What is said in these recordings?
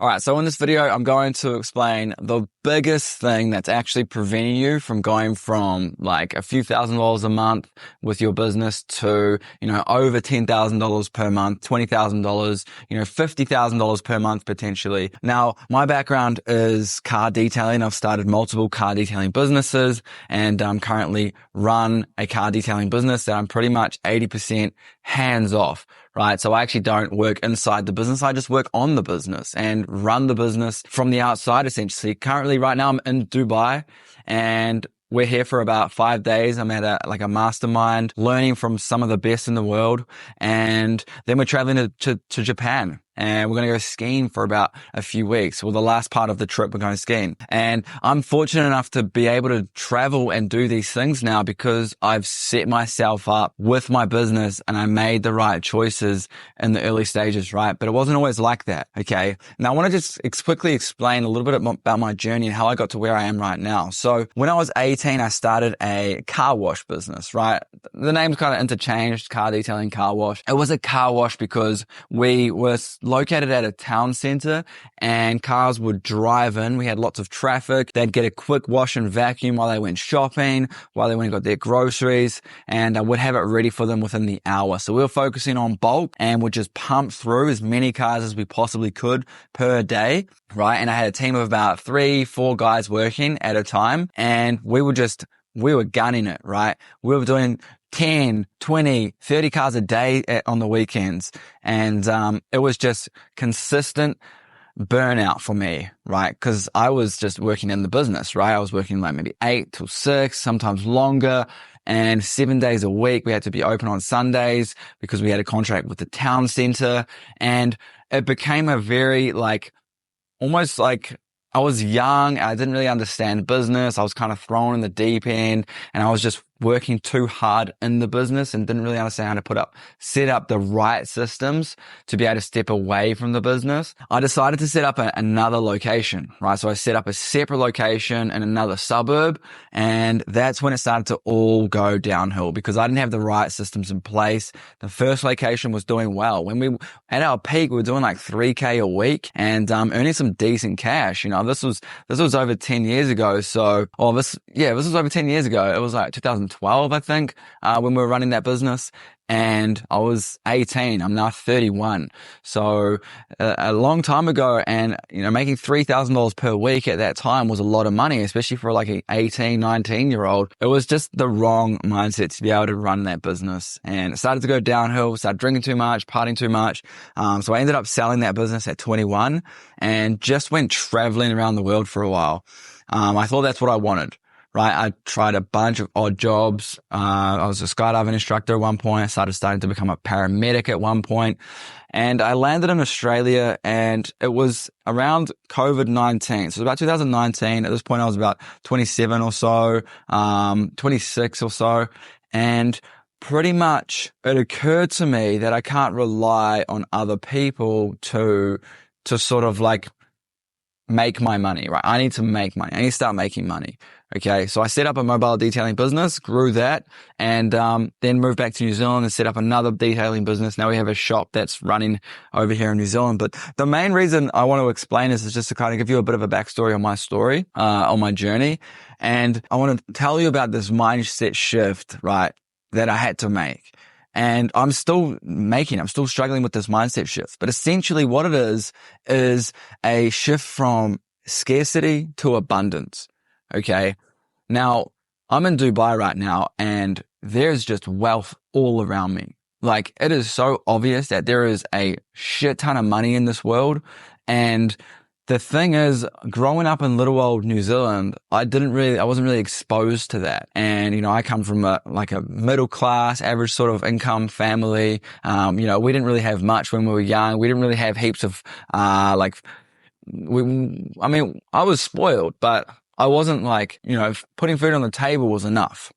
All right, so in this video, I'm going to explain the biggest thing that's actually preventing you from going from like a few $1,000s a month with your business to, over $10,000 per month, $20,000, $50,000 per month potentially. Now, my background is car detailing. I've started multiple car detailing businesses and currently run a car detailing business that I'm pretty much 80% hands off. Right. So I actually don't work inside the business. I just work on the business and run the business from the outside, essentially. Currently, right now, I'm in Dubai and we're here for about 5 days. I'm at a mastermind learning from some of the best in the world. And then we're traveling to Japan. And we're going to go skiing for about a few weeks. Well, the last part of the trip, we're going skiing. And I'm fortunate enough to be able to travel and do these things now because I've set myself up with my business and I made the right choices in the early stages, right? But it wasn't always like that, okay? Now, I want to just quickly explain a little bit about my journey and how I got to where I am right now. So when I was 18, I started a car wash business, right? The name's kind of interchanged, car detailing, car wash. It was a car wash because we were located at a town center and cars would drive in. We had lots of traffic. They'd get a quick wash and vacuum while they went shopping, while they went and got their groceries, and I would have it ready for them within the hour. So we were focusing on bulk and would just pump through as many cars as we possibly could per day, right? And I had a team of about 3-4 guys working at a time and we were gunning it, right? We were doing 10, 20, 30 cars a day on the weekends. And it was just consistent burnout for me, right? Because I was just working in the business, right? I was working like maybe 8 till 6, sometimes longer, and 7 days a week. We had to be open on Sundays because we had a contract with the town center. And it became a very almost like I was young. I didn't really understand business. I was kind of thrown in the deep end and I was just working too hard in the business and didn't really understand how to set up the right systems to be able to step away from the business. I decided to set up another location, right? So I set up a separate location in another suburb and that's when it started to all go downhill because I didn't have the right systems in place. The first location was doing well. When we at our peak, we were doing like $3K a week and earning some decent cash. This was over 10 years ago. So, this was over 10 years ago. It was like 2012, I think, when we were running that business. And I was 18. I'm now 31. So a long time ago. And, making $3,000 per week at that time was a lot of money, especially for like an 18, 19-year-old. It was just the wrong mindset to be able to run that business. And it started to go downhill, started drinking too much, partying too much. So I ended up selling that business at 21 and just went traveling around the world for a while. I thought that's what I wanted. Right. I tried a bunch of odd jobs. I was a skydiving instructor at one point. I starting to become a paramedic at one point. And I landed in Australia and it was around COVID-19. So it was about 2019. At this point, I was about 27 or so, 26 or so. And pretty much it occurred to me that I can't rely on other people to sort of make my money, right? I need to make money. I need to start making money. Okay. So I set up a mobile detailing business, grew that, and then moved back to New Zealand and set up another detailing business. Now we have a shop that's running over here in New Zealand. But the main reason I want to explain this is just to kind of give you a bit of a backstory on my story, on my journey. And I want to tell you about this mindset shift, right, that I had to make. And I'm still struggling with this mindset shift. But essentially what it is a shift from scarcity to abundance. Okay. Now I'm in Dubai right now and there's just wealth all around me. Like it is so obvious that there is a shit ton of money in this world. And the thing is, growing up in little old New Zealand, I wasn't really exposed to that. And, I come from a middle class, average sort of income family. We didn't really have much when we were young. We didn't really have heaps of, I was spoiled, but I wasn't putting food on the table was enough,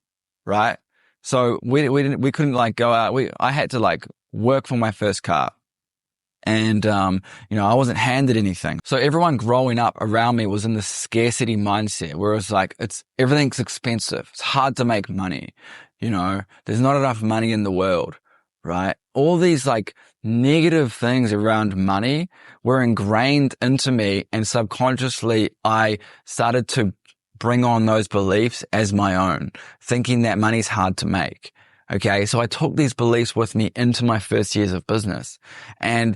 right? So we couldn't go out. I had to work for my first car. And, I wasn't handed anything. So everyone growing up around me was in this scarcity mindset, where everything's expensive. It's hard to make money. There's not enough money in the world, right? all these like negative things around money were ingrained into me, and subconsciously I started to bring on those beliefs as my own, thinking that money's hard to make. Okay. So I took these beliefs with me into my first years of business. And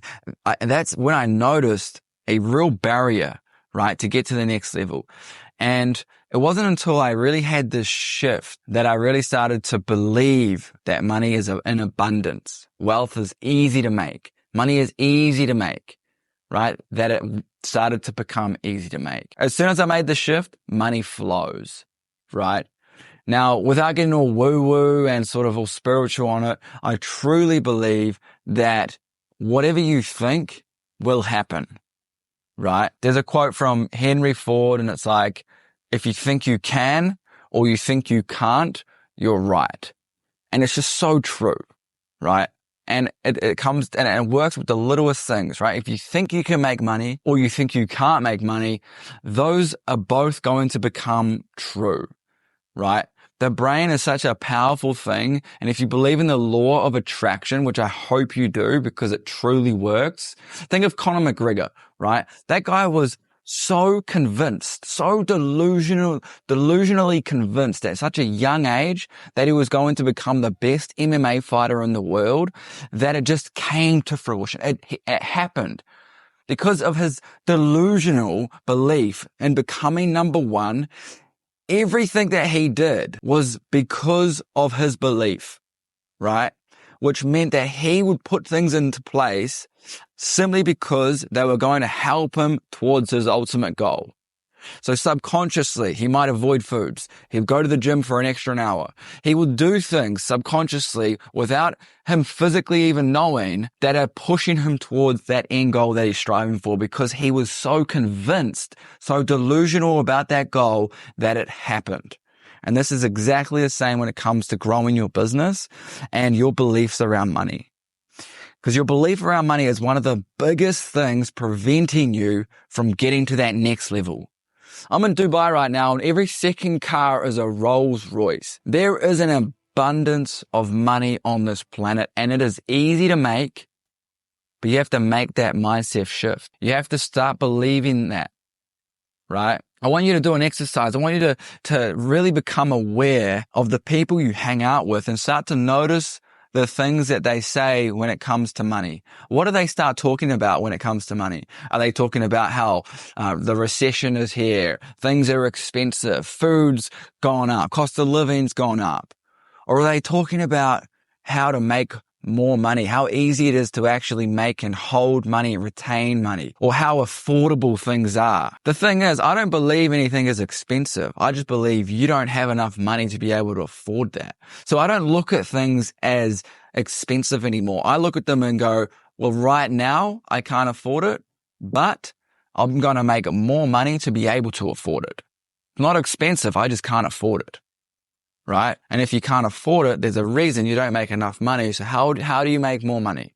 that's when I noticed a real barrier, right, to get to the next level. And it wasn't until I really had this shift that I really started to believe that money is in abundance. Wealth is easy to make. Money is easy to make, right? That it started to become easy to make. As soon as I made the shift, money flows, right? Now, without getting all woo-woo and sort of all spiritual on it, I truly believe that whatever you think will happen, right? There's a quote from Henry Ford, and it's like, if you think you can or you think you can't, you're right. And it's just so true, right? And it comes and it works with the littlest things, right? If you think you can make money or you think you can't make money, those are both going to become true, right? The brain is such a powerful thing. And if you believe in the law of attraction, which I hope you do because it truly works, think of Conor McGregor, right? That guy was so convinced, so delusionally convinced at such a young age that he was going to become the best MMA fighter in the world, that it just came to fruition. It happened because of his delusional belief in becoming number one. Everything that he did was because of his belief, right? Which meant that he would put things into place simply because they were going to help him towards his ultimate goal. So subconsciously, he might avoid foods. He'd go to the gym for an extra hour. He would do things subconsciously without him physically even knowing that are pushing him towards that end goal that he's striving for, because he was so convinced, so delusional about that goal that it happened. And this is exactly the same when it comes to growing your business and your beliefs around money. Because your belief around money is one of the biggest things preventing you from getting to that next level. I'm in Dubai right now, and every second car is a Rolls Royce. There is an abundance of money on this planet, and it is easy to make, but you have to make that mindset shift. You have to start believing that, right? I want you to do an exercise. I want you to really become aware of the people you hang out with and start to notice the things that they say when it comes to money. What do they start talking about when it comes to money? Are they talking about how the recession is here, things are expensive, food's gone up, cost of living's gone up? Or are they talking about how to make more money, how easy it is to actually make and hold money, retain money, or how affordable things are? The thing is, I don't believe anything is expensive. I just believe you don't have enough money to be able to afford that. So I don't look at things as expensive anymore. I look at them and go, well, right now I can't afford it, but I'm going to make more money to be able to afford it. It's not expensive. I just can't afford it. Right? And if you can't afford it, there's a reason you don't make enough money. So how do you make more money?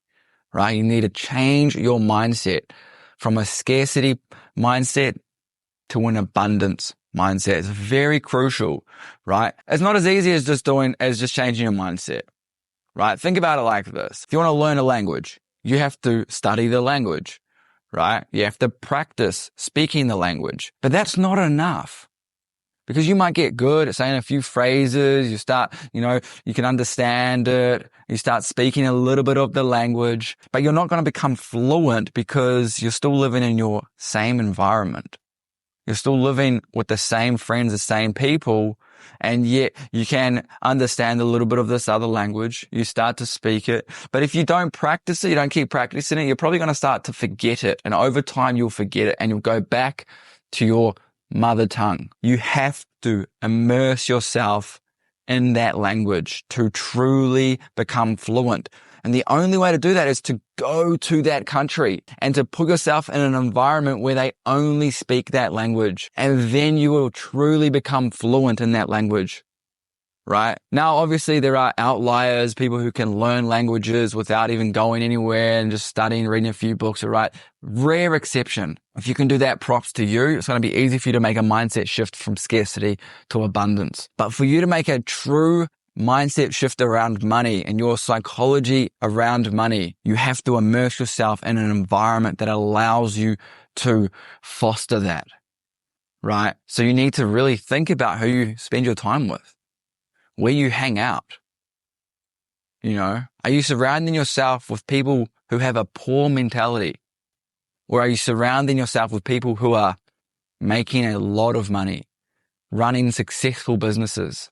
Right? You need to change your mindset from a scarcity mindset to an abundance mindset. It's very crucial, right? It's not as easy as just changing your mindset, right? Think about it like this. If you want to learn a language, you have to study the language, right? You have to practice speaking the language, but that's not enough. Because you might get good at saying a few phrases, you start, you can understand it, you start speaking a little bit of the language, but you're not going to become fluent because you're still living in your same environment. You're still living with the same friends, the same people, and yet you can understand a little bit of this other language. You start to speak it, but if you don't practice it, you don't keep practicing it, you're probably going to start to forget it, and over time you'll forget it, and you'll go back to your mother tongue. You have to immerse yourself in that language to truly become fluent. And the only way to do that is to go to that country and to put yourself in an environment where they only speak that language. And then you will truly become fluent in that language. Right? Now, obviously, there are outliers, people who can learn languages without even going anywhere and just studying, reading a few books, right? Rare exception. If you can do that, props to you. It's going to be easy for you to make a mindset shift from scarcity to abundance. But for you to make a true mindset shift around money and your psychology around money. You have to immerse yourself in an environment that allows you to foster that, right? So you need to really think about who you spend your time with, where you hang out. You know, are you surrounding yourself with people who have a poor mentality? Or are you surrounding yourself with people who are making a lot of money, running successful businesses?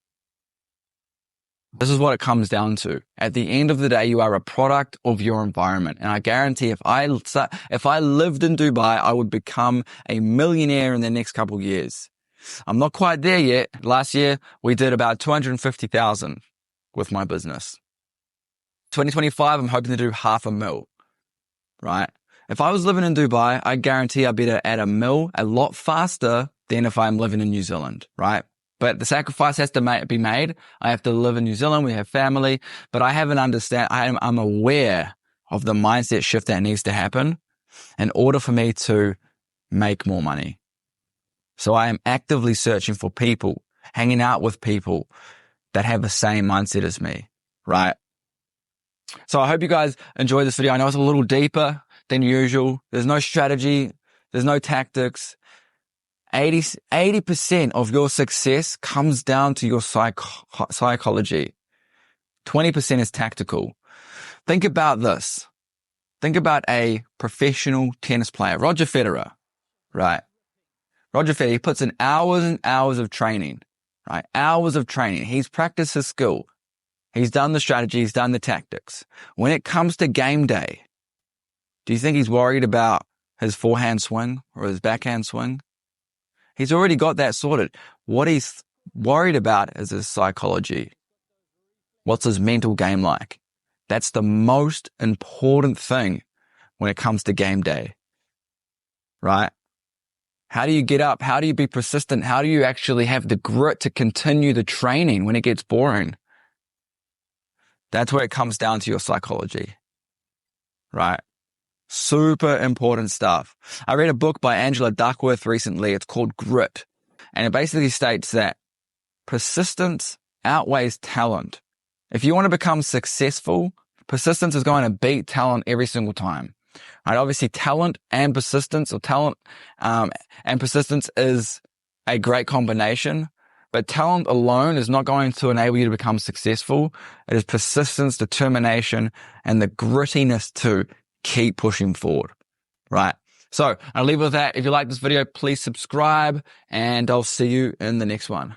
This is what it comes down to. At the end of the day, you are a product of your environment. And I guarantee if I lived in Dubai, I would become a millionaire in the next couple of years. I'm not quite there yet. Last year, we did about 250,000 with my business. 2025, I'm hoping to do $500,000, right? If I was living in Dubai, I guarantee I'd be at $1 million a lot faster than if I'm living in New Zealand, right? But the sacrifice has to be made. I have to live in New Zealand. We have family, but I'm aware of the mindset shift that needs to happen in order for me to make more money. So I am actively searching for people, hanging out with people that have the same mindset as me, right? So I hope you guys enjoyed this video. I know it's a little deeper than usual. There's no strategy. There's no tactics. 80% of your success comes down to your psychology. 20% is tactical. Think about this. Think about a professional tennis player, Roger Federer, right? Roger Federer, he puts in hours and hours of training, right? Hours of training. He's practiced his skill. He's done the strategy. He's done the tactics. When it comes to game day, do you think he's worried about his forehand swing or his backhand swing? He's already got that sorted. What he's worried about is his psychology. What's his mental game like? That's the most important thing when it comes to game day, right? How do you get up? How do you be persistent? How do you actually have the grit to continue the training when it gets boring? That's where it comes down to your psychology, right? Super important stuff. I read a book by Angela Duckworth recently. It's called Grit. And it basically states that persistence outweighs talent. If you want to become successful, persistence is going to beat talent every single time. Right? Obviously, talent and persistence, and persistence is a great combination. But talent alone is not going to enable you to become successful. It is persistence, determination, and the grittiness to keep pushing forward, right? So I'll leave it with that. If you like this video, please subscribe, and I'll see you in the next one.